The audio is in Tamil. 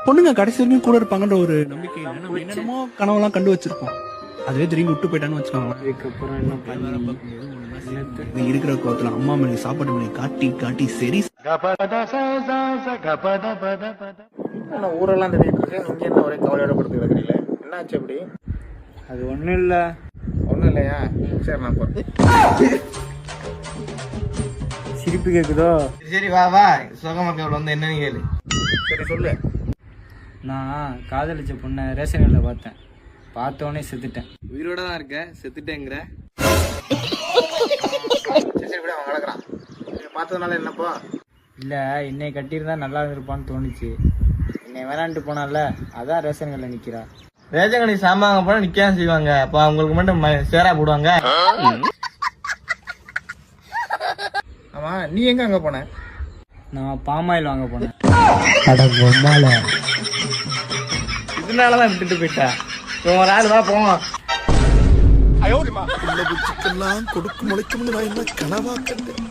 பொண்ணுங்க கடைசி வரைக்கும் கூட இருப்பாங்கன்ற ஒரு நம்பிக்கை நம்ம என்னென்னமோ கனவெல்லாம் கண்டு வச்சிருப்போம். அதுவே திரும்பி விட்டு போயிட்டான்னு வச்சுக்கோங்களேன். இதுக்கப்புறம் என்ன பண்ணி இருக்கிற கோவத்துல அம்மா மணி சாப்பாடு மணி காட்டி காட்டி சரி ஊரெல்லாம் தெரியிட்டு இருக்கேன். இங்கே என்ன ஒரே கவலையோட படுத்து கிடக்குறீங்களே, என்னாச்சு அப்படி? அது ஒன்றும் இல்லை. ஒன்றும் இல்லையா? சரி நான் போகிறேன். சிரிப்பு கேட்குதோ? சரி வா வா, சுகமக்கள் வந்து என்னன்னு கேளு. சரி சொல்லு. நான் காதலிச்ச பொண்ணை ரேஷன் கடையில் பார்த்தேன். பார்த்தோன்னே செத்துட்டேன். உயிரோட தான் இருக்க, செத்துட்டேங்கிற? சரி விட, அவன் வளர்க்குறான். பார்த்ததுனால என்னப்போ? இல்லை, என்னை கட்டியிருந்தா நல்லா இருப்பான்னு தோணுச்சு. என்னை வேணான்ட்டு போனால, அதான் ரேஷன் கடையில் நிற்கிறா. ரேஷன் கடை சாமான் வாங்க போனா நிக்காம செய்வாங்க. அப்ப அவங்களுக்கு மட்டும் சேரா போடுவாங்க. ஆமா, நீ எங்க அங்கே போன? நான் பாமாயில் வாங்க போனேன். இதனாலதான் விட்டுட்டு போயிட்டா. ஒரு ஆள் வா போவோம். கொடுக்கு முளைக்கும்னு நான் என்ன கனவா கண்டேன்.